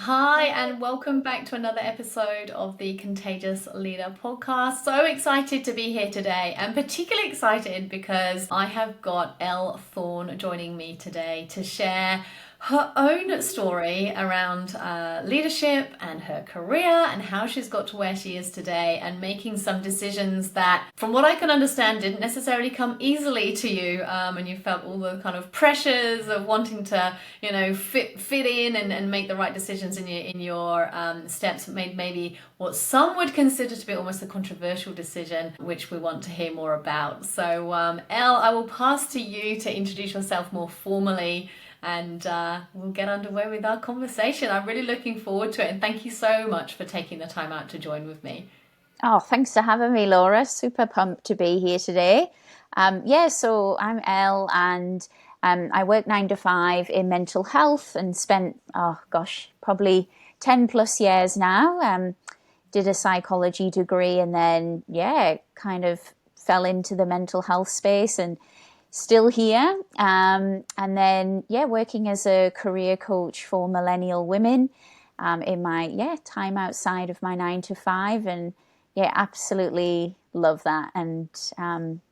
Hi, and welcome back to another episode of the Contagious Leader podcast. So excited to be here today, and particularly excited because I have got Elle Thorne joining me today to share her own story around leadership and her career and how she's got to where she is today and making some decisions that, from what I can understand, didn't necessarily come easily to you, and you felt all the kind of pressures of wanting to, fit in and make the right decisions in your steps. Made maybe what some would consider to be almost a controversial decision, which we want to hear more about. So, Elle, I will pass to you to introduce yourself more formally, and we'll get underway with our conversation. I'm really looking forward to it, and thank you so much for taking the time out to join with me. Oh, thanks for having me, Laura. Super pumped to be here today. So I'm Elle, and I work 9 to 5 in mental health and spent, probably 10 plus years now. Did a psychology degree and then, kind of fell into the mental health space and still here. And then, working as a career coach for millennial women in my, time outside of my 9 to 5. And absolutely love that. And I'm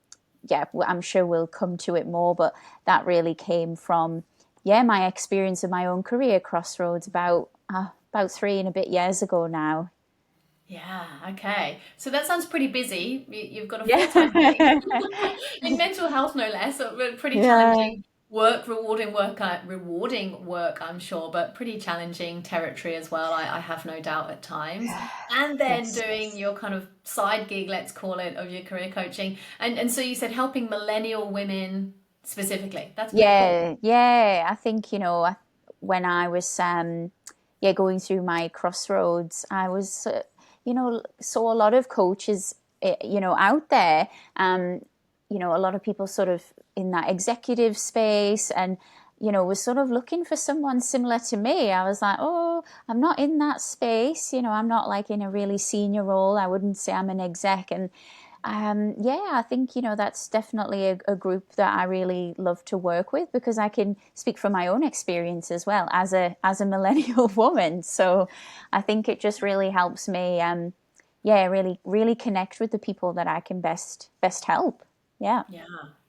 sure we'll come to it more, but that really came from, my experience of my own career, Crossroads, about 3 and a bit years ago now. Yeah, okay. So that sounds pretty busy. You've got a full-time gig Yeah. in mental health, no less. So pretty Yeah. challenging rewarding work, I'm sure, but pretty challenging territory as well. I have no doubt at times. And then Yes. doing your kind of side gig, let's call it, of your career coaching. And so you said helping millennial women specifically. That's pretty cool. Yeah. I think, when I was going through my crossroads, I was saw a lot of coaches out there, a lot of people sort of in that executive space, and was sort of looking for someone similar to me. I was like, oh, I'm not in that space, I'm not like in a really senior role. I wouldn't say I'm an exec. And I think that's definitely a group that I really love to work with, because I can speak from my own experience as well as a millennial woman. So I think it just really helps me, really connect with the people that I can best help. Yeah. Yeah.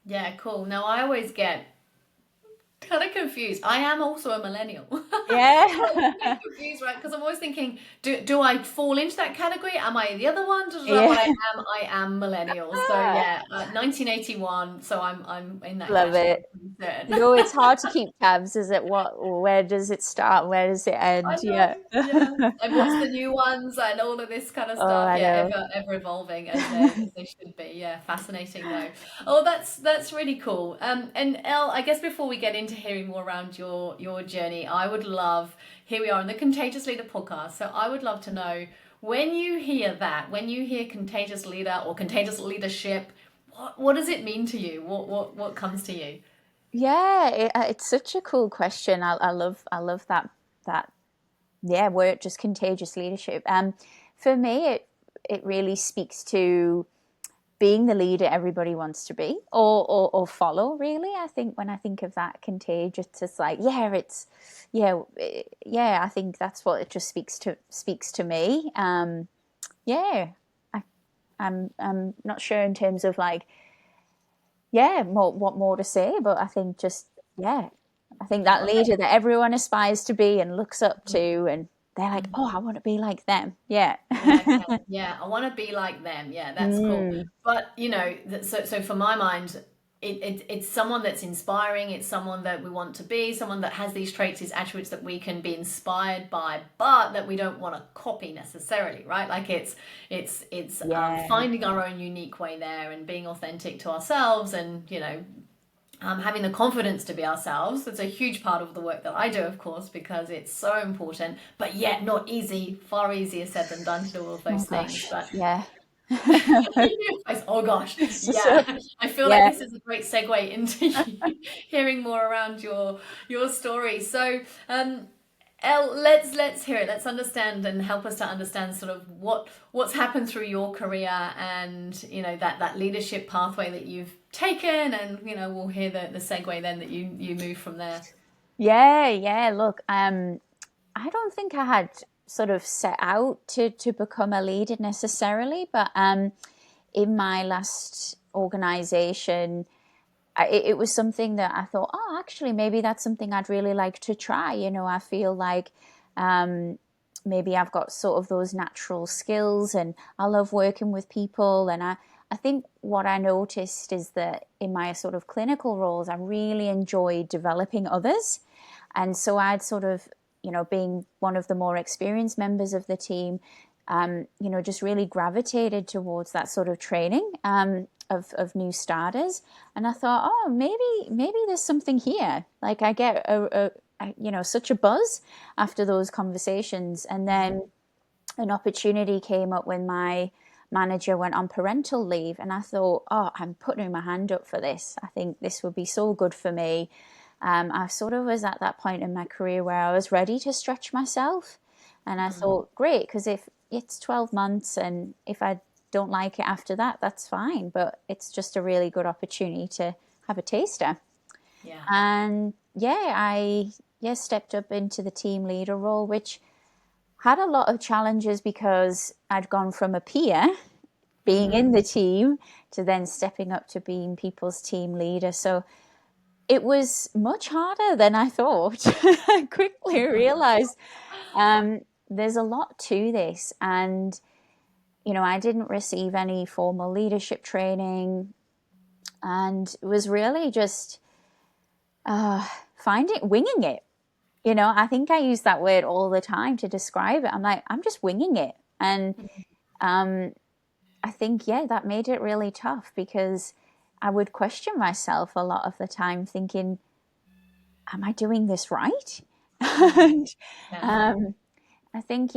Yeah, cool. Now I always get kind of confused. I am also a millennial. I Yeah. get confused, right? Because I'm always thinking, do I fall into that category? Am I the other one? What Yeah. I am millennial. So yeah, 1981. So I'm in that Love category. it. I'm certain. No, it's hard to keep tabs. Is it where does it start? Where does it I end? know, Yeah. yeah. And what's the new ones and all of this kind of Oh, stuff? I Yeah, know. ever evolving as they should be. Yeah, fascinating though. Oh, that's really cool. And Elle, I guess before we get into hearing more around your journey, I would love, here we are on the Contagious Leader podcast. So I would love to know, when you hear that, when you hear contagious leader or contagious leadership, what does it mean to you? What comes to you? It's such a cool question. I love that word, just contagious leadership. For me, it really speaks to being the leader everybody wants to be, or follow. Really, I think when I think of that contagious, it's like I think that's what it just speaks to me. Yeah, I, I'm not sure in terms of like what more to say, but I think just yeah, I think I that love it. leader that everyone aspires to be and looks up to, and they're like, oh, I want to be like them. Yeah. Yeah, okay. Yeah, I want to be like them. Yeah, that's cool. Mm, But so for my mind, it's someone that's inspiring. It's someone that we want to be. Someone that has these traits, these attributes that we can be inspired by, but that we don't want to copy necessarily, right? Like it's yeah. finding our own unique way there and being authentic to ourselves, and having the confidence to be ourselves. It's a huge part of the work that I do, of course, because it's so important, but yet not easy. Far easier said than done to do all of those Oh things. gosh. But Yeah. oh gosh, So, yeah. I feel like yeah. this is a great segue into hearing more around your story. So, Elle, let's hear it. Let's understand and help us to understand sort of what's happened through your career, and that leadership pathway that you've taken, and we'll hear the segue then that you move from there. Yeah. Look, I don't think I had sort of set out to become a leader necessarily, but in my last organization, it was something that I thought, oh, actually, maybe that's something I'd really like to try. I feel like maybe I've got sort of those natural skills and I love working with people. And I think what I noticed is that in my sort of clinical roles, I really enjoyed developing others. And so I'd sort of, being one of the more experienced members of the team, just really gravitated towards that sort of training of new starters. And I thought, oh, maybe there's something here. Like I get such a buzz after those conversations. And then an opportunity came up when my manager went on parental leave, and I thought, oh, I'm putting my hand up for this. I think this would be so good for me. I sort of was at that point in my career where I was ready to stretch myself. And I thought, great, because if it's 12 months and if I don't like it after that, that's fine. But it's just a really good opportunity to have a taster. Yeah. And I stepped up into the team leader role, which had a lot of challenges because I'd gone from a peer being in the team to then stepping up to being people's team leader. So it was much harder than I thought. I quickly realized there's a lot to this. And, I didn't receive any formal leadership training. And it was really just winging it. I think I use that word all the time to describe it. I'm like, I'm just winging it. And I think, that made it really tough because I would question myself a lot of the time thinking, am I doing this right? And Yeah. I think,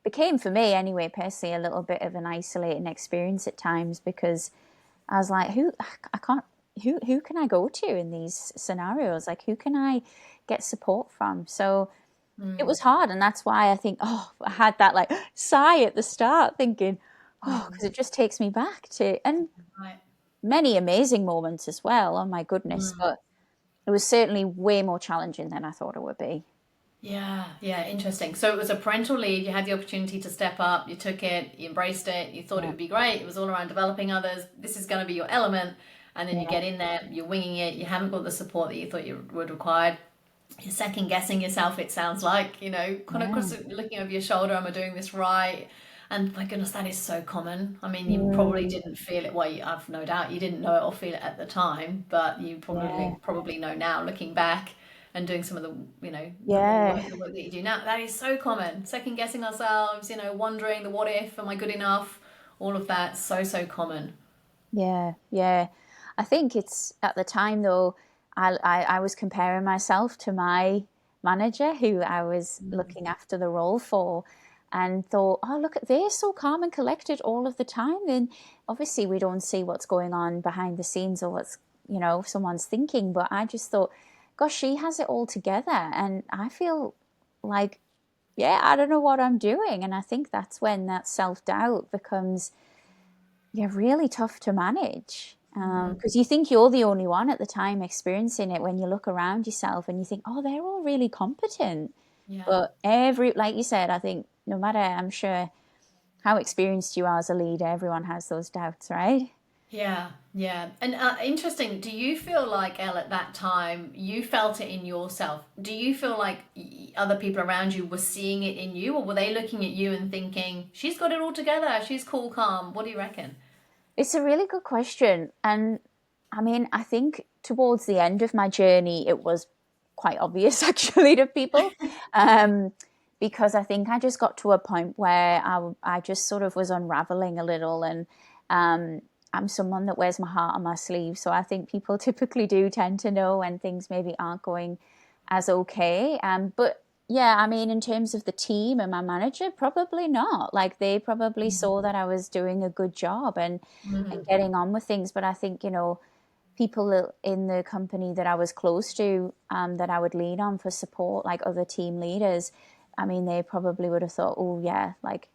became for me anyway, personally, a little bit of an isolating experience at times because I was like, who can I go to in these scenarios? Like, who can I get support from? So it was hard. And that's why I think, I had that like sigh at the start thinking, because it just takes me back to, and Right. many amazing moments as well. Oh my goodness. But it was certainly way more challenging than I thought it would be. Yeah, yeah, interesting. So it was a parental leave. You had the opportunity to step up. You took it, you embraced it, you thought it Yeah. would be great. It was all around developing others. This is going to be your element. And then you Yeah. get in there, you're winging it, you haven't got the support that you thought you would require. You're second guessing yourself, it sounds like, kind of Yeah. looking over your shoulder, am I doing this right? And my goodness, that is so common. I mean, you probably Mm, didn't feel it. Well, I've no doubt you didn't know it or feel it at the time, but you yeah. probably know now, looking back and doing some of the, Yeah. the work that you do now. That is so common. Second guessing ourselves, wondering the what if, am I good enough? All of that, so common. Yeah. Yeah. I think it's at the time though, I was comparing myself to my manager who I was looking after the role for and thought, oh, look at this, so calm and collected all of the time. Then obviously we don't see what's going on behind the scenes or what's, someone's thinking. But I just thought, gosh, she has it all together. And I feel like, yeah, I don't know what I'm doing. And I think that's when that self-doubt becomes really tough to manage because you think you're the only one at the time experiencing it when you look around yourself and you think, oh, they're all really competent. Yeah. But like you said, I think no matter, I'm sure, how experienced you are as a leader, everyone has those doubts, right? Yeah, yeah. And interesting, do you feel like, Elle, at that time, you felt it in yourself? Do you feel like other people around you were seeing it in you, or were they looking at you and thinking, she's got it all together, she's cool, calm? What do you reckon? It's a really good question. And I mean, I think towards the end of my journey, it was quite obvious actually to people. Um, because I think I just got to a point where I just sort of was unraveling a little. And I'm someone that wears my heart on my sleeve. So I think people typically do tend to know when things maybe aren't going as okay. But yeah, I mean, in terms of the team and my manager, probably not. Like they probably saw that I was doing a good job and getting on with things. But I think, people in the company that I was close to, that I would lean on for support, like other team leaders, I mean, they probably would have thought, oh, yeah, like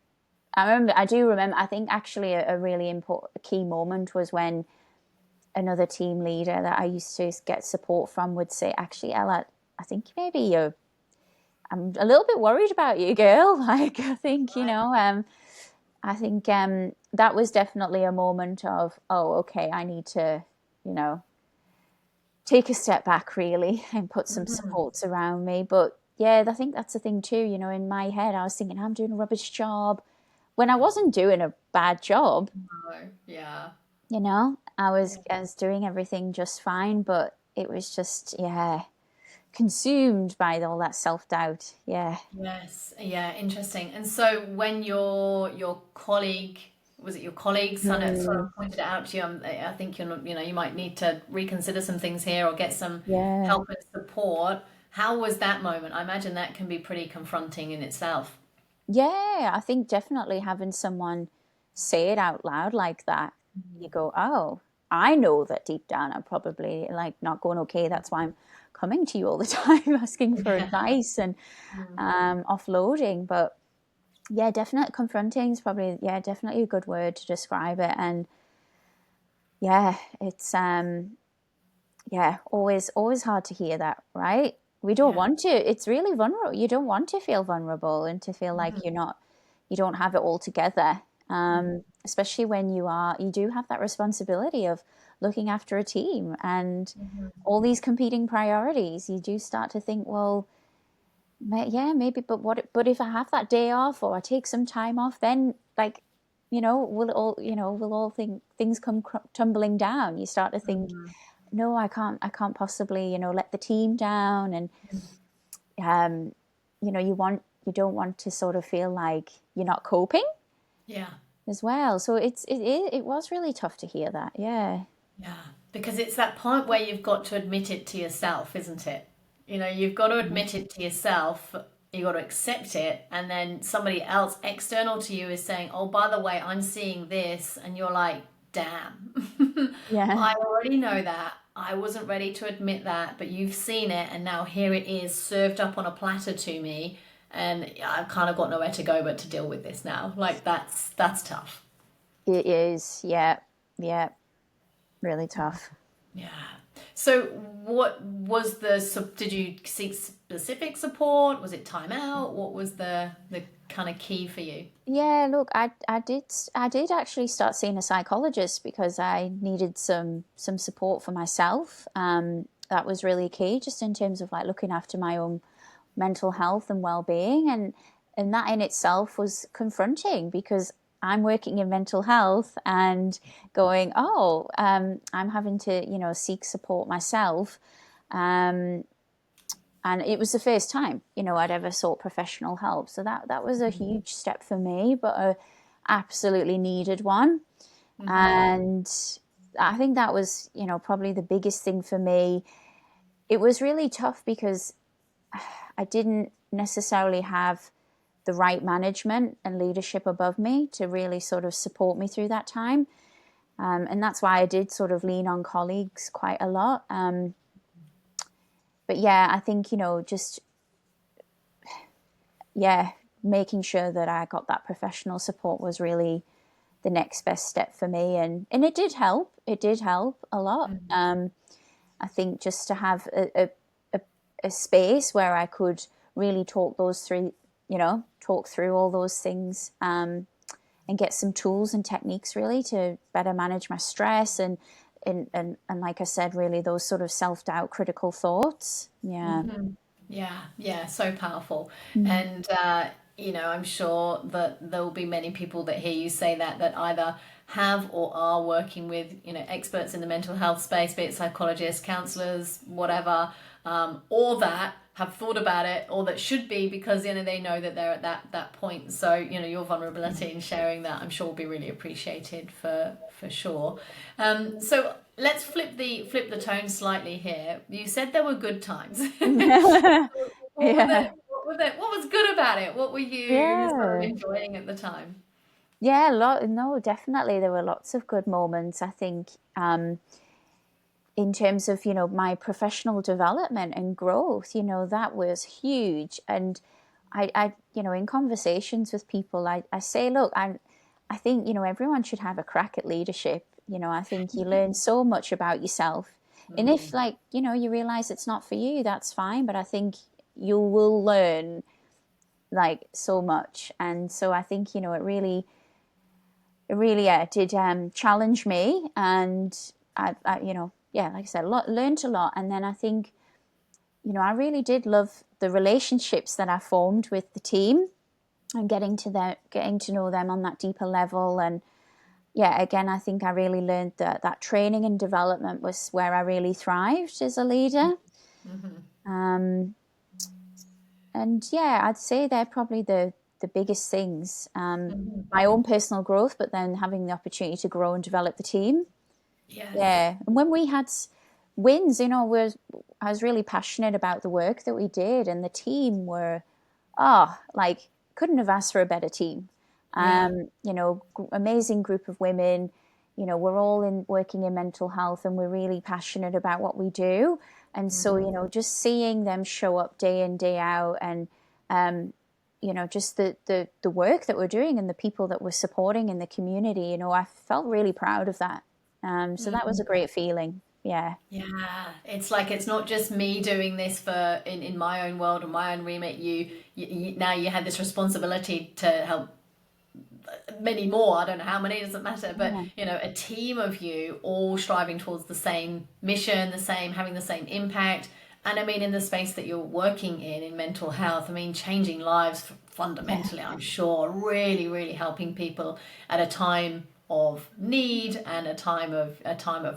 I do remember, I think actually a really important key moment was when another team leader that I used to get support from would say, actually, Ella, I think maybe I'm a little bit worried about you, girl. Like, I think, I think that was definitely a moment of, oh, okay, I need to, you know, take a step back really and put some Mhm. supports around me. But yeah, I think that's the thing too. In my head, I was thinking I'm doing a rubbish job when I wasn't doing a bad job. No, yeah. I was doing everything just fine, but it was just, yeah, consumed by all that self doubt. Yeah. Yes, yeah, interesting. And so when your colleague, was it your colleague, sort of Mm, pointed it out to you, I think you're not, you might need to reconsider some things here or get some yeah. help and support. How was that moment? I imagine that can be pretty confronting in itself. Yeah, I think definitely having someone say it out loud like that, you go, oh, I know that deep down I'm probably like not going okay. That's why I'm coming to you all the time asking for Yeah. advice and Mm. offloading. But yeah, definitely confronting is probably, yeah, definitely a good word to describe it. And yeah, it's yeah, always hard to hear that, right? We don't Yeah. want to. It's really vulnerable. You don't want to feel vulnerable and to feel like Mhm. you don't have it all together. Mhm. Especially when you do have that responsibility of looking after a team and Mhm. all these competing priorities. You do start to think, well, yeah, maybe, but but if I have that day off or I take some time off, then like, will all things come tumbling down? You start to think, Mhm. no, I can't possibly, let the team down. And um, you don't want to sort of feel like you're not coping Yeah. as well. So it was really tough to hear that. Yeah. Yeah, because it's that point where you've got to admit it to yourself, isn't it? You've got to admit it to yourself, you've got to accept it, and then somebody else external to you is saying, "Oh, by the way, I'm seeing this," and you're like, "Damn, Yeah. I already know that. I wasn't ready to admit that, but you've seen it, and now here it is served up on a platter to me, and I've kind of got nowhere to go but to deal with this now." Like that's tough. It is. Yeah. Yeah. Really tough. Yeah. So, what was did you seek specific support? Was it time out? What was the kind of key for you? Yeah, look, I did actually start seeing a psychologist because I needed some support for myself. That was really key, just in terms of like looking after my own mental health and well-being, and that in itself was confronting because I'm working in mental health and going, oh, I'm having to seek support myself. Um, and it was the first time I'd ever sought professional help, so that was a huge step for me, but a absolutely needed one. Mm-hmm. And I think that was probably the biggest thing for me. It was really tough because I didn't necessarily have the right management and leadership above me to really sort of support me through that time. And that's why I did sort of lean on colleagues quite a lot. But yeah, I think just yeah, making sure that I got that professional support was really the next best step for me, and it did help. It did help a lot. I think just to have a, a space where I could really talk through all those things, and get some tools and techniques really to better manage my stress and like I said, really those sort of self doubt, critical thoughts. Yeah. Mm-hmm. Yeah, yeah, so powerful. Mm. And I'm sure that there will be many people that hear you say that either have or are working with, experts in the mental health space, be it psychologists, counselors, whatever, or that have thought about it or that should be because they know that they're at that point. So, your vulnerability in sharing that I'm sure will be really appreciated for sure. So let's flip the tone slightly here. You said there were good times. What were the Yeah. what was good about it? What were you sort of Yeah. enjoying at the time? Yeah, no, definitely there were lots of good moments. I think in terms of my professional development and growth, that was huge. And I in conversations with people, I say, look, I think everyone should have a crack at leadership. I think you learn so much about yourself, and if Mm, like you realize it's not for you, that's fine. But I think you will learn like so much. And so I think, it really did challenge me. And like I said, learned a lot. And then I think, I really did love the relationships that I formed with the team, and getting to know them on that deeper level. And yeah, again, I think I really learned that training and development was where I really thrived as a leader. Um, and yeah, I'd say they're probably the biggest things. My own personal growth, but then having the opportunity to grow and develop the team. Yes. Yeah, and when we had wins, I was really passionate about the work that we did, and the team were, like, couldn't have asked for a better team. Yeah. Amazing group of women. We're all working in mental health, and we're really passionate about what we do. And so, just seeing them show up day in, day out, and just the work that we're doing and the people that we're supporting in the community, I felt really proud of that. So that was a great feeling. Yeah. Yeah, it's like it's not just me doing this for in my own world or my own remit. Now you had this responsibility to help many more. I don't know how many, doesn't matter, but Yeah. a team of you all striving towards the same mission, having the same impact. And I mean, in the space that you're working in mental health, I mean, changing lives Yeah. fundamentally, I'm sure, really, really helping people at a time of need and a time of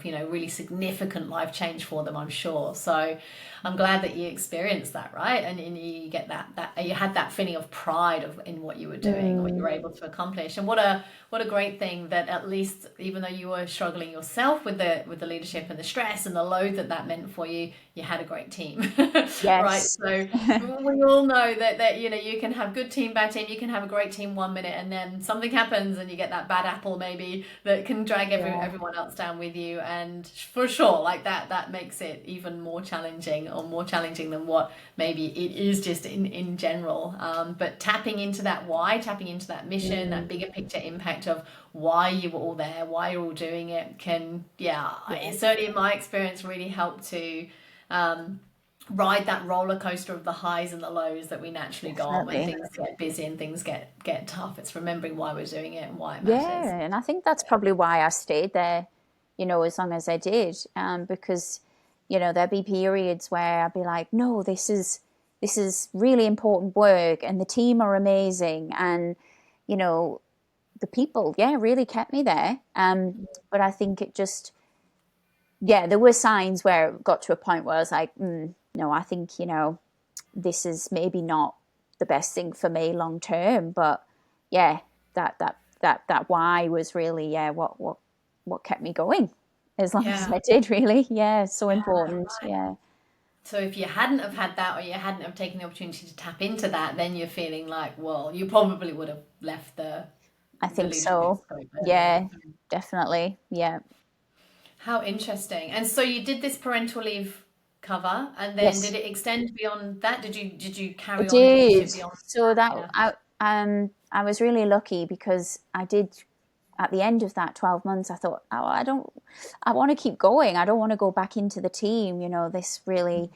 really significant life change for them, I'm sure. So I'm glad that you experienced that, right? And you get that you had that feeling of pride in what you were doing, what you were able to accomplish. And what a great thing that, at least, even though you were struggling yourself with the leadership and the stress and the load that meant for you, you had a great team. Right? Yes. So we all know that you can have good team, bad team. You can have a great team 1 minute, and then something happens and you get that bad apple maybe that can drag Yeah. everyone else down with you. And for sure, like that makes it even more challenging, or more challenging than what maybe it is just in general. But tapping into that why, tapping into that mission, that bigger picture impact of why you were all there, why you're all doing it, can, yeah, Yeah. it certainly in my experience really help to ride that roller coaster of the highs and the lows that we naturally go on when Definitely. things get busy and things get tough. It's remembering why we're doing it and why it matters. Yeah, and I think that's probably why I stayed there, as long as I did, because there'd be periods where I'd be like, no, this is really important work, and the team are amazing, and you know the people, yeah, really kept me there. But I think it just, yeah, there were signs where it got to a point where I was like, no, I think this is maybe not the best thing for me long term. But yeah, that why was really, yeah, what kept me going as long as Yeah. I did, really. Yeah, it's so Yeah. important. Yeah. So if you hadn't have had that, or you hadn't have taken the opportunity to tap into that, then you're feeling like, well, you probably would have left I the think leadership so. scope earlier. Yeah, definitely. Yeah. How interesting. And so you did this parental leave cover, and then did Yes, it extend beyond that? Did you I carry on in did. leadership beyond So that? that Yeah. I was really lucky because I did, at the end of that 12 months, I thought, oh, I want to keep going. I don't want to go back into the team. This really,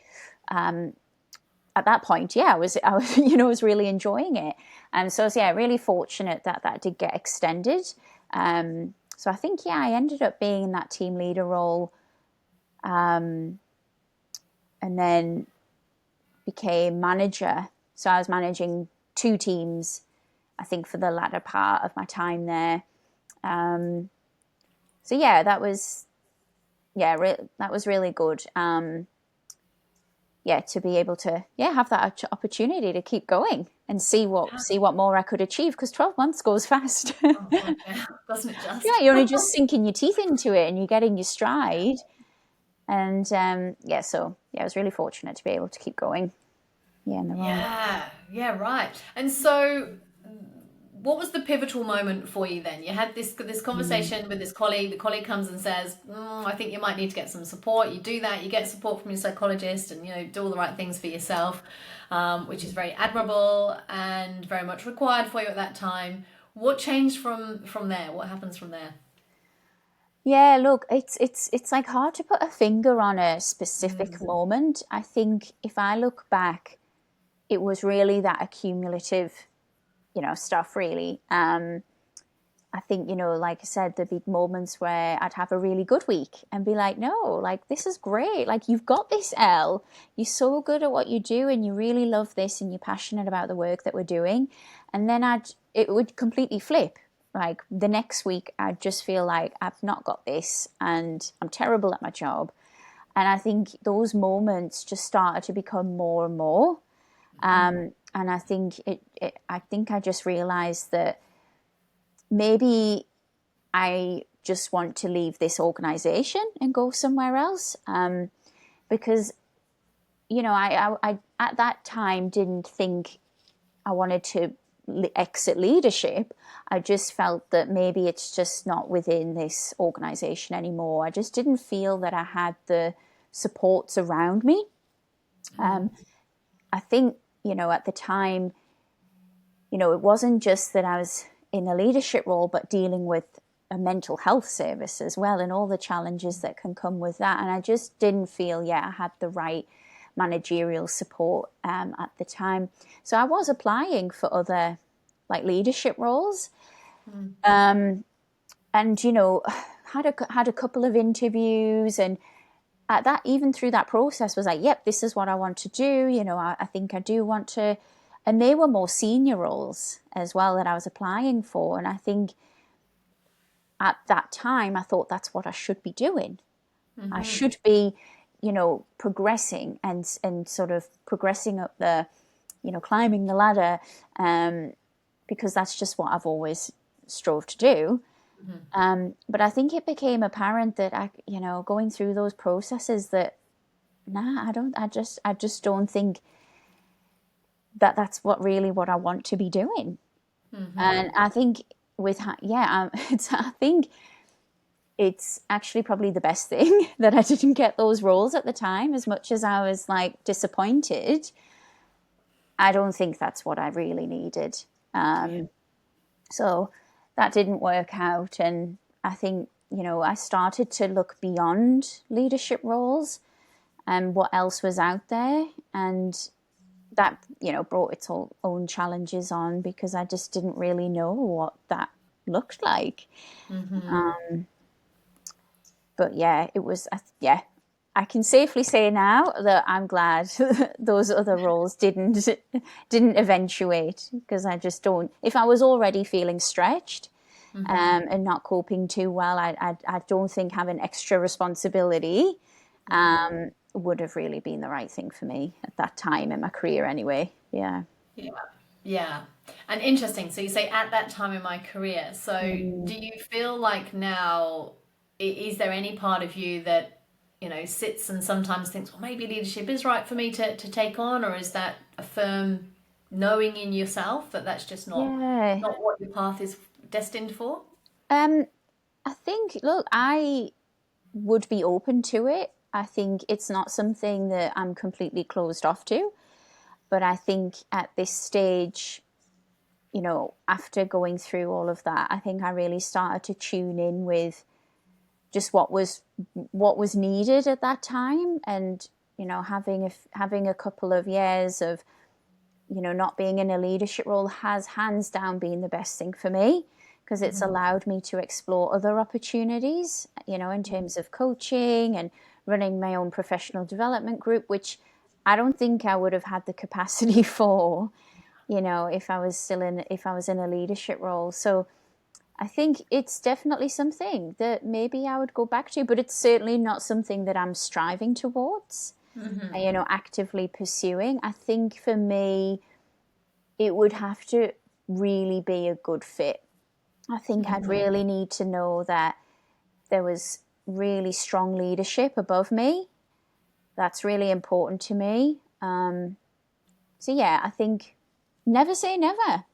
at that point, yeah, I was, was really enjoying it. And so, yeah, really fortunate that did get extended. So I think, yeah, I ended up being in that team leader role, and then became manager. So I was managing two teams, I think, for the latter part of my time there. Um, so yeah, that was really good. Yeah, to be able to, yeah, have that opportunity to keep going and see what more I could achieve, because 12 months goes fast. Oh God, yeah. Doesn't it Yeah, just? you're only just sinking your teeth into it and you're getting your stride. And yeah, so yeah, I was really fortunate to be able to keep going. Yeah, in the role. Yeah, yeah, right. And so, what was the pivotal moment for you then? You had this Mm. conversation with this colleague. The colleague comes and says, "I think you might need to get some support." You do that. You get support from your psychologist, and do all the right things for yourself, which is very admirable and very much required for you at that time. What changed from there? What happens from there? Yeah, look, it's like hard to put a finger on a specific Mm, moment. I think if I look back, it was really that accumulative, stuff really. I think, like I said, there'd be moments where I'd have a really good week and be like, no, like, this is great. Like, you've got this, Elle. You're so good at what you do and you really love this and you're passionate about the work that we're doing. And then it would completely flip. Like, the next week, I'd just feel like I've not got this and I'm terrible at my job. And I think those moments just started to become more and more. And I think I just realized that maybe I just want to leave this organization and go somewhere else, because I at that time didn't think I wanted to exit leadership. I just felt that maybe it's just not within this organization anymore. I just didn't feel that I had the supports around me. I think, at the time, it wasn't just that I was in a leadership role, but dealing with a mental health service as well and all the challenges that can come with that. And I just didn't feel, I had the right managerial support at the time. So I was applying for other like leadership roles, and had a couple of interviews, and at that, even through that process, was like, yep, this is what I want to do. I think I do want to. And they were more senior roles as well that I was applying for. And I think at that time, I thought that's what I should be doing. I should be, progressing and sort of progressing up the, climbing the ladder, because that's just what I've always strove to do. But I think it became apparent that going through those processes that, I just don't think that that's what I want to be doing. And I think I think it's actually probably the best thing that I didn't get those roles at the time. As much as I was like disappointed, I don't think that's what I really needed. So that didn't work out. And I think, I started to look beyond leadership roles and what else was out there. And that, brought its own challenges on, because I just didn't really know what that looked like. But it was, I can safely say now that I'm glad those other roles didn't eventuate, because I just don't. If I was already feeling stretched and not coping too well, I don't think having extra responsibility would have really been the right thing for me at that time in my career anyway. Yeah. Yeah. And interesting. So you say at that time in my career. So do you feel like now, is there any part of you that, sits and sometimes thinks, well, maybe leadership is right for me to take on? Or is that a firm knowing in yourself that that's just not what your path is destined for? I think, look, I would be open to it. I think it's not something that I'm completely closed off to. But I think at this stage, after going through all of that, I think I really started to tune in with just what was needed at that time. And, having a couple of years of, not being in a leadership role has hands down been the best thing for me, because it's allowed me to explore other opportunities, in terms of coaching and running my own professional development group, which I don't think I would have had the capacity for, if I was in a leadership role. So I think it's definitely something that maybe I would go back to, but it's certainly not something that I'm striving towards, actively pursuing. I think for me, it would have to really be a good fit. I think I'd really need to know that there was really strong leadership above me. That's really important to me. So I think never say never,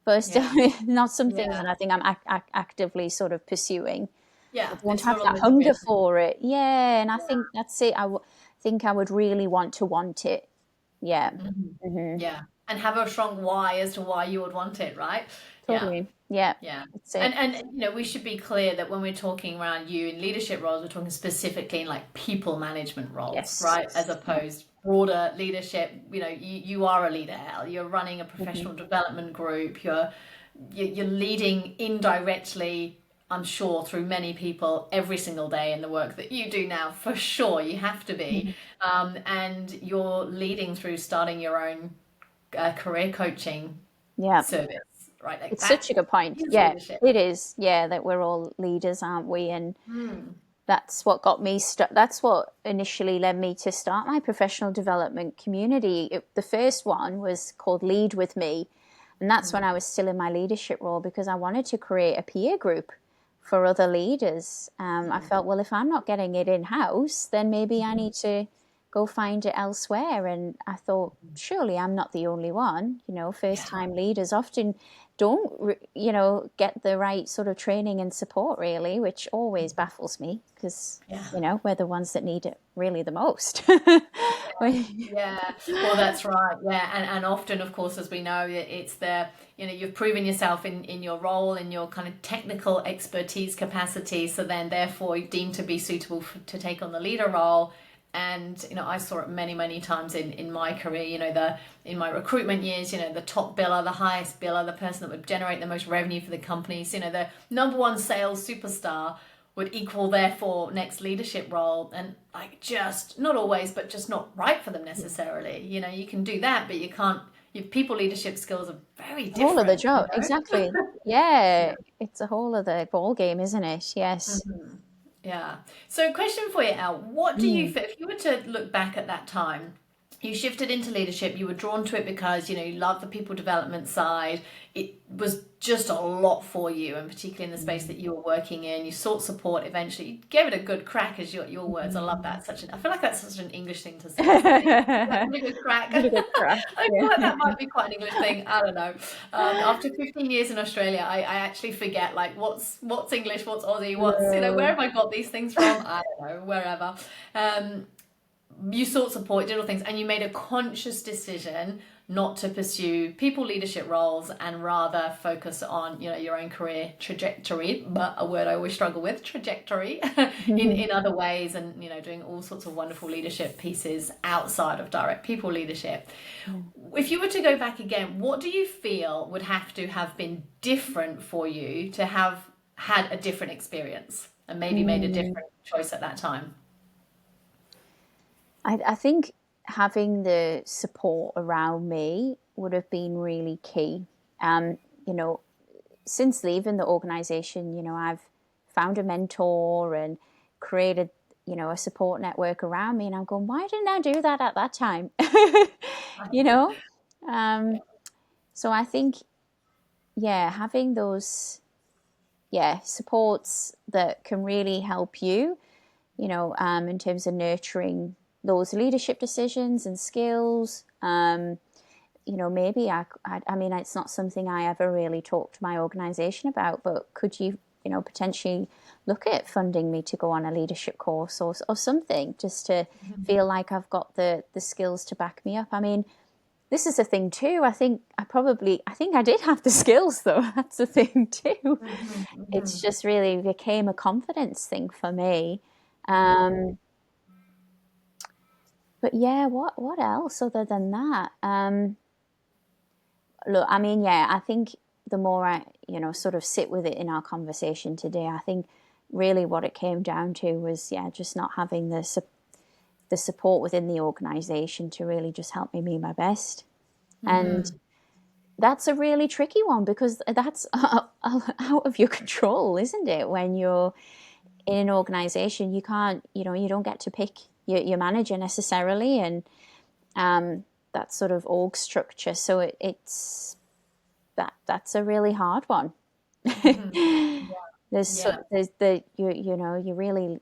but it's definitely not something that I think I'm actively sort of pursuing. Yeah, I don't it's have not that always a hunger bit. for it. Yeah, and I think that's it. Think I would really want it. Yeah. Yeah. And have a strong why as to why you would want it, right? Yeah. Totally. Yeah, Yeah. that's it. And we should be clear that when we're talking around you in leadership roles, we're talking specifically in like people management roles, Yes. right? As Yeah. opposed broader leadership, you are a leader, Elle. You're running a professional development group. You're leading indirectly, I'm sure, through many people every single day in the work that you do now. For sure, you have to be. And you're leading through starting your own career coaching Yeah. service, right? Like It's such a good point. is Yeah, leadership. it is. Yeah, that we're all leaders, aren't we? And that's what got me that's what initially led me to start my professional development community. The first one was called Lead With Me, and that's when I was still in my leadership role, because I wanted to create a peer group for other leaders. I felt, well, if I'm not getting it in-house, then maybe I need to go find it elsewhere. And I thought, surely I'm not the only one. First-time leaders often don't, get the right sort of training and support, really, which always baffles me, because, we're the ones that need it really the most. Yeah, well, that's right. Yeah, and often, of course, as we know, it's you've proven yourself in your role, in your kind of technical expertise capacity, so then therefore deemed to be suitable to take on the leader role. And I saw it many, many times in my career. In my recruitment years, the top biller, the highest biller, the person that would generate the most revenue for the companies, the number one sales superstar would equal therefore next leadership role, and just not always, but just not right for them necessarily. You can do that, but you can't. Your people leadership skills are very different. Whole of the job, exactly. Yeah, it's a whole of the ball game, isn't it? Yes. Yeah. So, question for you, Elle. What do you feel, if you were to look back at that time, you shifted into leadership, you were drawn to it because, you love the people development side. It was just a lot for you, and particularly in the space that you were working in, you sought support eventually. You gave it a good crack, as your words. I love that. I feel like that's such an English thing to say. A good crack. A good crack. I feel like that might be quite an English thing. I don't know. After 15 years in Australia, I actually forget what's English, what's Aussie, where have I got these things from? I don't know, wherever. You sought support, did all things, and you made a conscious decision not to pursue people leadership roles and rather focus on your own career trajectory, but a word I always struggle with, trajectory, in other ways, and doing all sorts of wonderful leadership pieces outside of direct people leadership. If you were to go back again, what do you feel would have to have been different for you to have had a different experience and maybe made a different choice at that time? I think having the support around me would have been really key. Since leaving the organization, I've found a mentor and created, a support network around me. And I'm going, why didn't I do that at that time? So I think, having those, supports that can really help you, in terms of nurturing those leadership decisions and skills. Maybe I mean, it's not something I ever really talked to my organization about, but could you, potentially look at funding me to go on a leadership course or something, just to feel like I've got the skills to back me up? I mean, this is a thing too. I think I did have the skills, though. That's the thing too. It's just really became a confidence thing for me. But what else other than that? Look, I mean, I think the more I, sort of sit with it in our conversation today, I think really what it came down to was, just not having the support within the organization to really just help me be my best. And that's a really tricky one, because that's out of your control, isn't it? When you're in an organization, you can't, you don't get to pick your manager necessarily, and that sort of org structure. So that's a really hard one. You're really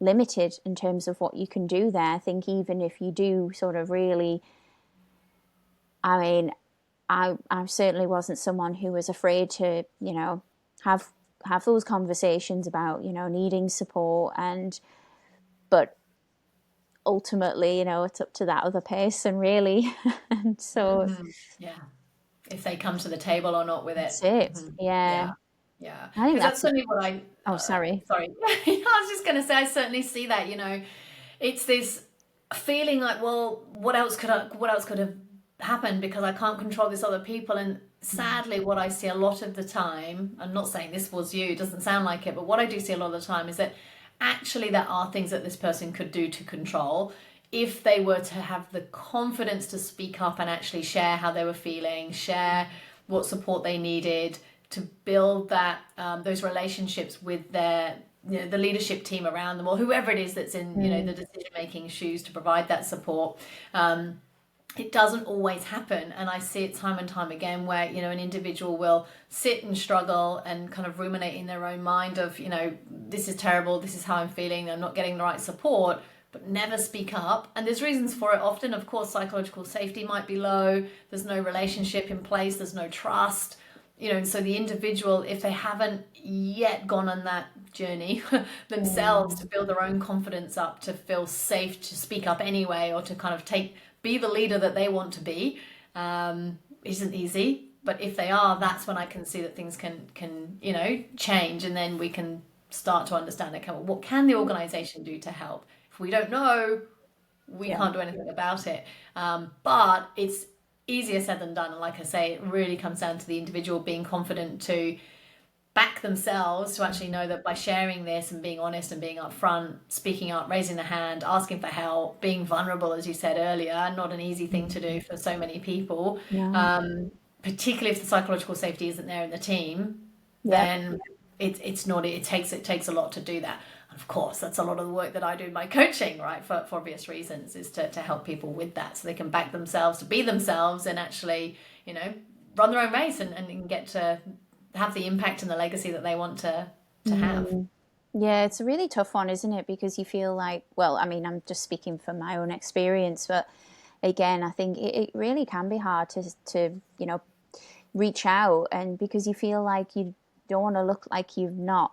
limited in terms of what you can do there. I think even if you do sort of really, I mean, I certainly wasn't someone who was afraid to, have those conversations about, needing support, but ultimately, it's up to that other person, really. And so, if they come to the table or not with it. That's it. Yeah. Yeah. I think Because that's certainly what Oh, sorry. sorry. I was just going to say, I certainly see that, it's this feeling like, well, what else could have happened, because I can't control this other people. And sadly, what I see a lot of the time, I'm not saying this was you, it doesn't sound like it, but what I do see a lot of the time is that actually there are things that this person could do to control if they were to have the confidence to speak up and actually share how they were feeling, share what support they needed, to build that those relationships with their, the leadership team around them, or whoever it is that's in the decision making shoes, to provide that support. It doesn't always happen, and I see it time and time again where an individual will sit and struggle and kind of ruminate in their own mind of, this is terrible, this is how I'm feeling, I'm not getting the right support, but never speak up. And there's reasons for it. Often, of course, psychological safety might be low, there's no relationship in place, there's no trust, and so the individual, if they haven't yet gone on that journey themselves to build their own confidence up, to feel safe to speak up anyway, or to kind of be the leader that they want to be, isn't easy. But if they are, that's when I can see that things can change, and then we can start to understand, okay, well, what can the organization do to help? If we don't know, we can't do anything about it. But it's easier said than done. And like I say, it really comes down to the individual being confident to back themselves, to actually know that by sharing this and being honest and being upfront, speaking up, raising the hand, asking for help, being vulnerable, as you said earlier, not an easy thing to do for so many people. Particularly if the psychological safety isn't there in the team, then it's not. It takes a lot to do that. And of course, that's a lot of the work that I do in my coaching, right? For obvious reasons, is to help people with that, so they can back themselves, to be themselves, and actually, run their own race and get to have the impact and the legacy that they want to have. Yeah, it's a really tough one, isn't it? Because you feel like, well, I mean, I'm just speaking from my own experience, but again, I think it really can be hard to reach out, and because you feel like you don't want to look like you're not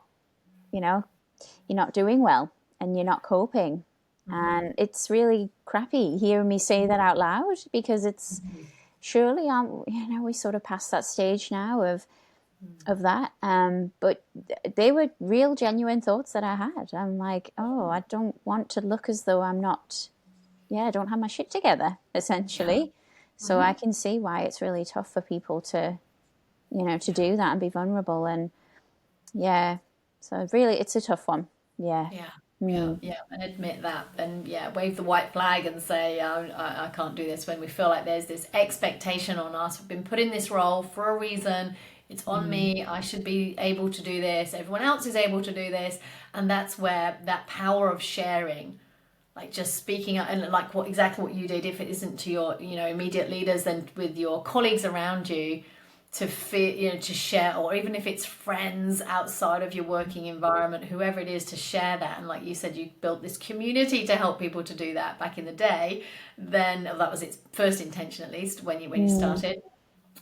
doing well and you're not coping. And it's really crappy hearing me say that out loud, because it's surely we sort of past that stage now of that. But they were real genuine thoughts that I had. I'm like, oh, I don't want to look as though I'm not, I don't have my shit together, essentially. So I can see why it's really tough for people to do that and be vulnerable. And so really it's a tough one. Yeah. And admit that, and wave the white flag and say, I can't do this, when we feel like there's this expectation on us. We've been put in this role for a reason. It's on me. I should be able to do this. Everyone else is able to do this. And that's where that power of sharing, like just speaking up, and like exactly what you did, if it isn't to your immediate leaders, then with your colleagues around you, to feel, to share, or even if it's friends outside of your working environment, whoever it is, to share that. And like you said, you built this community to help people to do that back in the day. Then that was its first intention, at least when you started.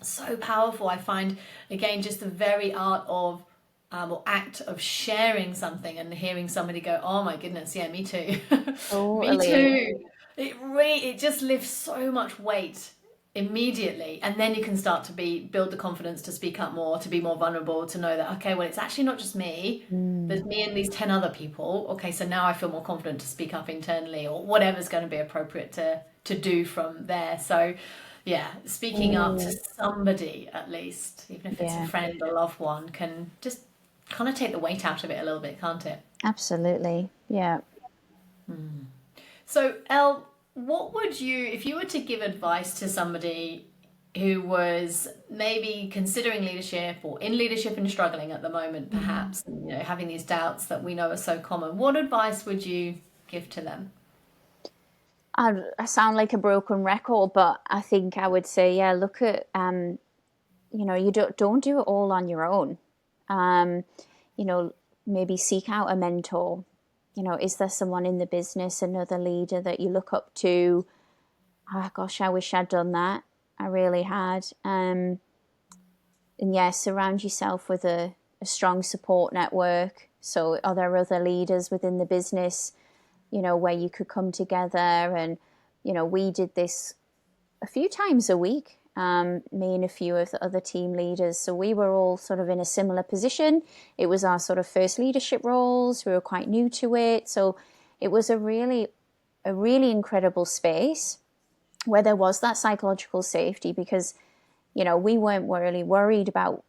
So powerful. I find, again, just the very art of or act of sharing something and hearing somebody go, oh my goodness, yeah, me too. Me too. It just lifts so much weight immediately, and then you can start to build the confidence to speak up more, to be more vulnerable, to know that, okay, well, it's actually not just me, there's me and these 10 other people. Okay, so now I feel more confident to speak up internally, or whatever's going to be appropriate to do from there. So speaking up to somebody, at least, even if it's a friend or loved one, can just kind of take the weight out of it a little bit, can't it? Absolutely. Yeah. So Elle, what would you, if you were to give advice to somebody who was maybe considering leadership, or in leadership and struggling at the moment, perhaps, and, having these doubts that we know are so common, what advice would you give to them? I sound like a broken record, but I think I would say, look at, you don't do it all on your own. Maybe seek out a mentor. Is there someone in the business, another leader that you look up to? Oh gosh, I wish I'd done that. I really had. And surround yourself with a strong support network. So are there other leaders within the business, where you could come together? And, we did this a few times a week, me and a few of the other team leaders. So we were all sort of in a similar position. It was our sort of first leadership roles. We were quite new to it. So it was a really a really incredible space where there was that psychological safety, because, you know, we weren't really worried about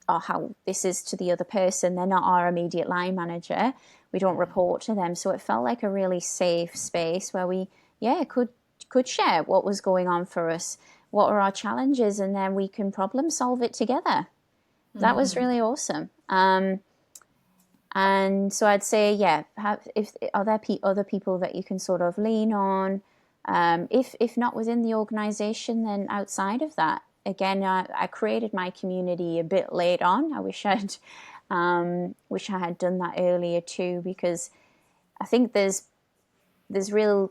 how this is to the other person. They're not our immediate line manager. We don't report to them. So it felt like a really safe space where we, could share what was going on for us, what are our challenges, and then we can problem solve it together. That was really awesome. And so I'd say, are there other people that you can sort of lean on? If not within the organization, then outside of that. Again, I created my community a bit late on. I wish I had done that earlier too, because I think there's real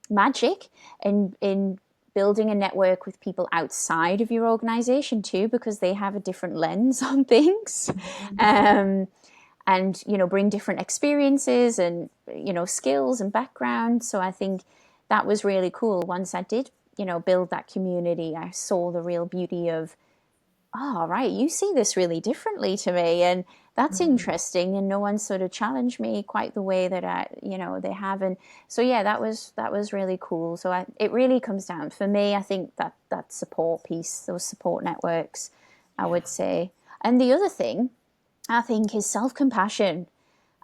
magic in building a network with people outside of your organization too, because they have a different lens on things. And, you know, bring different experiences and, you know, skills and background. So I think that was really cool. Once I did, you know, build that community, I saw the real beauty of, oh, right, you see this really differently to me. And that's interesting. And no one sort of challenged me quite the way that they have. And so, yeah, that was really cool. So it really comes down, for me, I think that support piece, those support networks, I would say. And the other thing, I think, is self-compassion.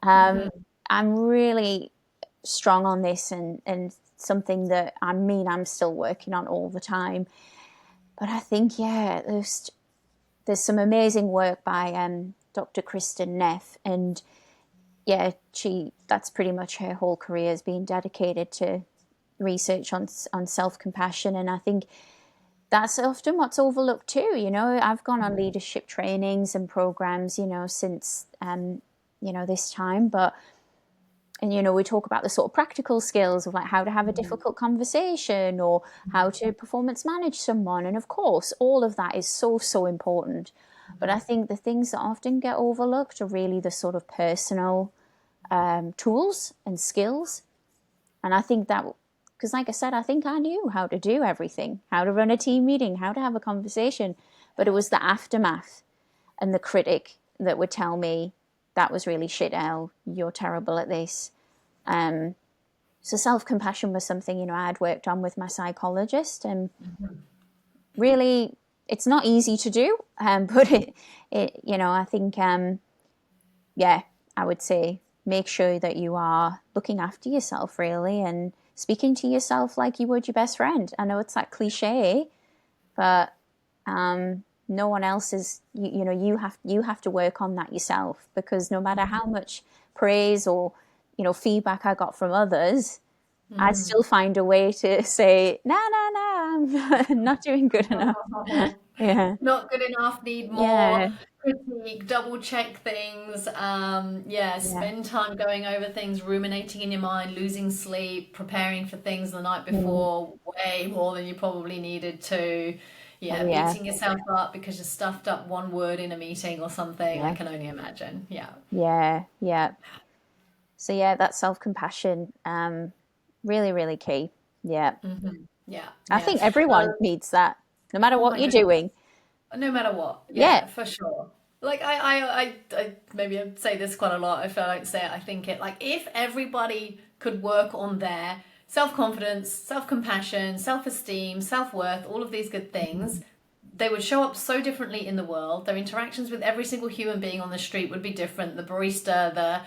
I'm really strong on this, and something that I'm still working on all the time. But I think, there's some amazing work by Dr. Kristen Neff, and that's pretty much her whole career has been dedicated to research on self-compassion. And I think that's often what's overlooked too. You know, I've gone on leadership trainings and programs, you know, since, this time. And, you know, we talk about the sort of practical skills of like how to have a difficult conversation or how to performance manage someone. And of course, all of that is so, so important. But I think the things that often get overlooked are really the sort of personal tools and skills. And I think that, because like I said, I think I knew how to do everything, how to run a team meeting, how to have a conversation. But it was the aftermath and the critic that would tell me, that was really shit, Elle, you're terrible at this. So self-compassion was something, you know, I had worked on with my psychologist, and really, it's not easy to do. But it you know, I think, I would say make sure that you are looking after yourself, really, and speaking to yourself like you would your best friend. I know it's that cliche, but no one else is, you have to work on that yourself, because no matter how much praise or, you know, feedback I got from others, I'd still find a way to say, no, I'm not doing good enough. Yeah. Not good enough, need more Yeah. critique, double check things, Yeah. spend time going over things, ruminating in your mind, losing sleep, preparing for things the night before, way more than you probably needed to. Oh, Yeah, yeah. beating yourself up because you stuffed up one word in a meeting or something. I Yeah. can only imagine. Yeah. Yeah. Yeah. So yeah, that self-compassion, really, really key. Yeah. Yeah, I yeah. think everyone needs that, no matter Oh what my you're goodness. doing. No matter what, Yeah. yeah, for sure. Like I maybe I say this quite a lot. I feel like say it. I think it like if everybody could work on their self-confidence, self-compassion, self-esteem, self-worth, all of these good things, they would show up so differently in the world. Their interactions with every single human being on the street would be different. The barista, the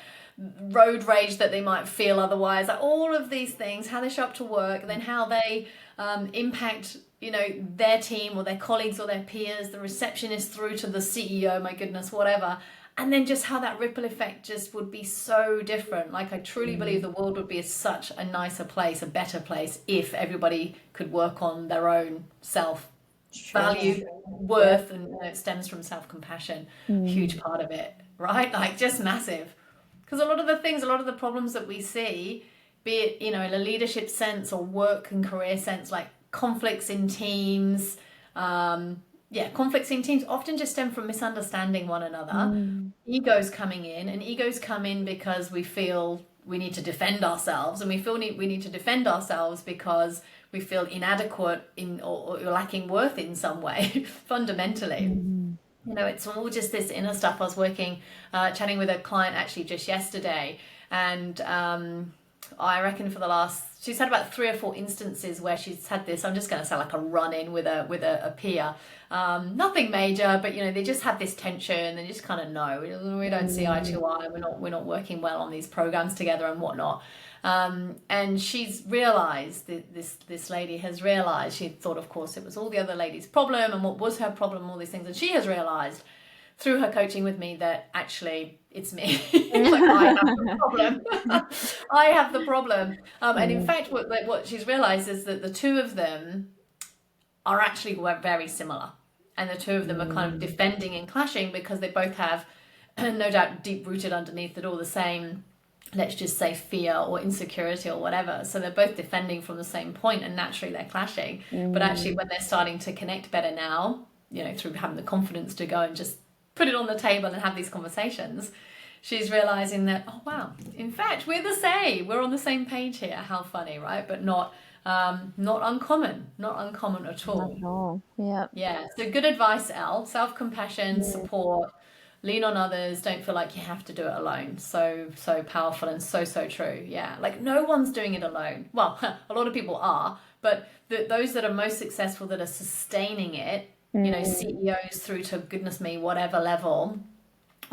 road rage that they might feel otherwise, like all of these things, how they show up to work, then how they impact, you know, their team or their colleagues or their peers, the receptionist through to the CEO, my goodness, whatever. And then just how that ripple effect just would be so different. Like I truly believe the world would be such a nicer place, a better place, if everybody could work on their own self value, worth, and it stems from self-compassion. Huge part of it, right? Like just massive. Because a lot of the things, a lot of the problems that we see, be it, you know, in a leadership sense or work and career sense, like conflicts in teams, conflicts in teams often just stem from misunderstanding one another. Egos coming in, and egos come in because we feel we need to defend ourselves, and we feel we need to defend ourselves because we feel inadequate or lacking worth in some way, fundamentally. You know, it's all just this inner stuff. I was chatting with a client actually just yesterday, and I reckon for the last, she's had about 3 or 4 instances where she's had this, I'm just going to say like a run-in with a peer. Nothing major, but they just have this tension. They just kind of know we don't see eye to eye. We're not working well on these programs together and whatnot. And she's realized that this lady has realized, she thought of course it was all the other lady's problem and what was her problem, all these things, and she has realized through her coaching with me that actually it's me. It's like I have the problem. I have the problem. And in fact, what she's realized is that the two of them are actually very similar. And the two of them are kind of defending and clashing because they both have, no doubt, deep-rooted underneath it all the same, let's just say, fear or insecurity or whatever. So they're both defending from the same point, and naturally they're clashing. But actually when they're starting to connect better now, through having the confidence to go and just put it on the table and have these conversations, she's realizing that, oh wow, in fact we're the same, we're on the same page here. How funny, right? But not uncommon at all. Not at all. Yeah, so good advice, Elle. Self-compassion, support, lean on others, don't feel like you have to do it alone. So powerful and so true. Yeah, like no one's doing it alone. Well, a lot of people are, but those that are most successful, that are sustaining it, CEOs through to goodness me, whatever level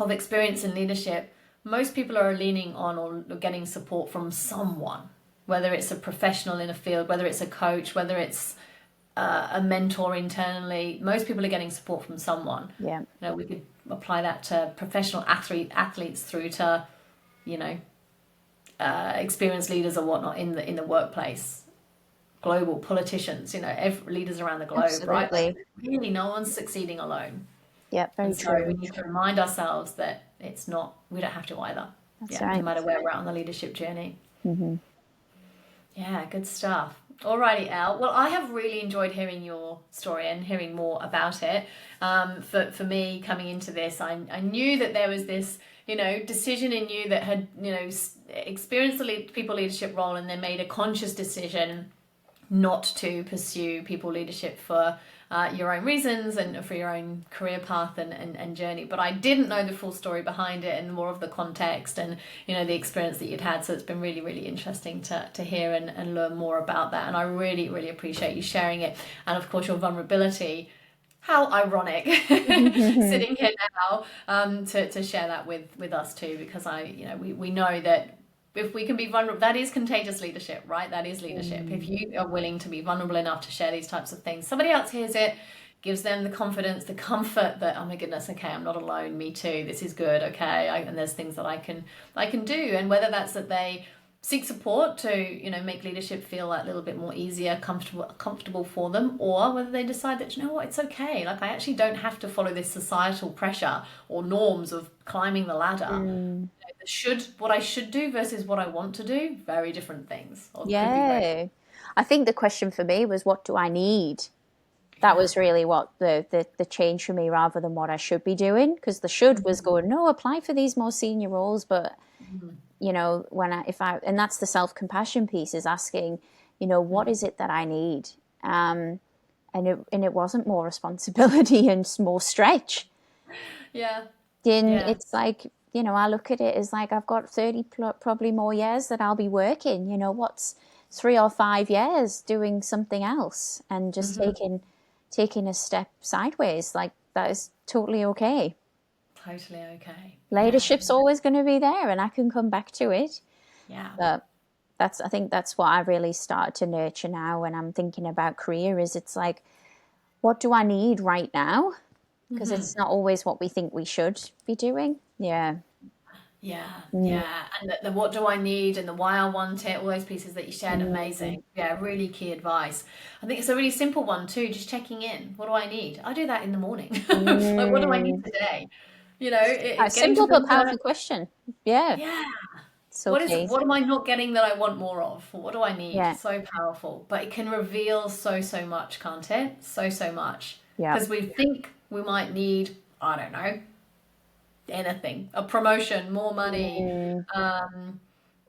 of experience in leadership, most people are leaning on or getting support from someone, whether it's a professional in a field, whether it's a coach, whether it's a mentor internally. Most people are getting support from someone. Yeah. We could apply that to professional athletes through to, experienced leaders or whatnot in the workplace. Global politicians, leaders around the globe, Absolutely. right? Like, really, no one's succeeding alone. Yeah, very And so true. we need to remind ourselves that we don't have to either. That's right. No matter where we're at on the leadership journey. Yeah, good stuff. Alrighty, Elle. Well, I have really enjoyed hearing your story and hearing more about it. For me, coming into this, I knew that there was this, decision in you that had, experienced the people leadership role, and then made a conscious decision not to pursue people leadership for your own reasons and for your own career path and journey. But I didn't know the full story behind it and more of the context and, the experience that you'd had. So it's been really, really interesting to hear and learn more about that. And I really, really appreciate you sharing it. And of course, your vulnerability. How ironic sitting here now to share that with us too, because we know that if we can be vulnerable, that is contagious leadership, right? That is leadership. If you are willing to be vulnerable enough to share these types of things, somebody else hears it, gives them the confidence, the comfort that, oh my goodness, okay, I'm not alone, me too, this is good, okay, and there's things that I can do. And whether that's that they seek support to, make leadership feel a little bit more easier, comfortable for them, or whether they decide that, it's okay. Like, I actually don't have to follow this societal pressure or norms of climbing the ladder. What I should do versus what I want to do, very different things. Yeah. I think the question for me was, what do I need? That was really what the change for me, rather than what I should be doing. Because the should was going, no, apply for these more senior roles, but and that's the self-compassion piece, is asking, what is it that I need? And it wasn't more responsibility and more stretch. Yeah. Then it's like, I look at it as like, I've got 30 probably more years that I'll be working. What's 3 or 5 years doing something else and just taking a step sideways? Like, that is totally okay. Totally okay. Leadership's always going to be there, and I can come back to it. Yeah. But I think that's what I really started to nurture now when I'm thinking about career, is it's like, what do I need right now? Because it's not always what we think we should be doing. Yeah. And the what do I need and the why I want it, all those pieces that you shared, amazing. Yeah, really key advice. I think it's a really simple one too, just checking in. What do I need? I do that in the morning. Like, what do I need today? A simple but powerful question. Yeah. So what am I not getting that I want more of? Or what do I need? Yeah. So powerful. But it can reveal so much, can't it? So much. Yeah. Because we think we might need, I don't know, anything, a promotion, more money,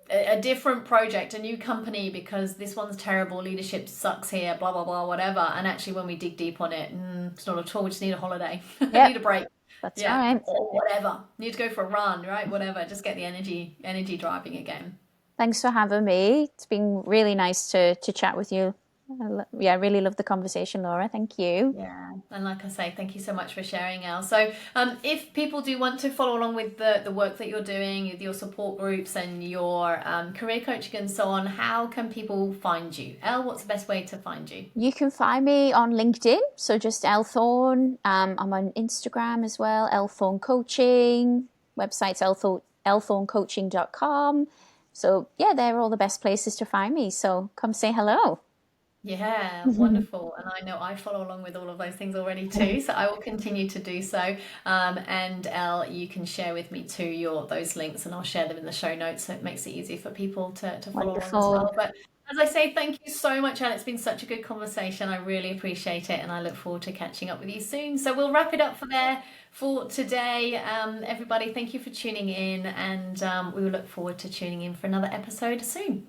a different project, a new company, because this one's terrible, leadership sucks here, blah blah blah, whatever. And actually when we dig deep on it, it's not at all. We just need a holiday. Need a break. That's right. Or whatever, need to go for a run, right? Whatever, just get the energy driving again. Thanks for having me. It's been really nice to chat with you. Yeah, I really love the conversation, Laura. Thank you. Yeah, and like I say, thank you so much for sharing, Elle. So, if people do want to follow along with the work that you're doing, with your support groups and your career coaching and so on, how can people find you? Elle, what's the best way to find you? You can find me on LinkedIn, so just Elle Thorne. I'm on Instagram as well, Elle Thorne Coaching. Website's ellthornecoaching.com. So yeah, they're all the best places to find me. So come say hello. Yeah, wonderful. And I know I follow along with all of those things already too, so I will continue to do so. And Elle, you can share with me too those links, and I'll share them in the show notes, so it makes it easy for people to follow along as Wonderful. well. But as I say, thank you so much, Elle. It's been such a good conversation. I really appreciate it, and I look forward to catching up with you soon. So we'll wrap it up for today. Everybody, thank you for tuning in, and we will look forward to tuning in for another episode soon.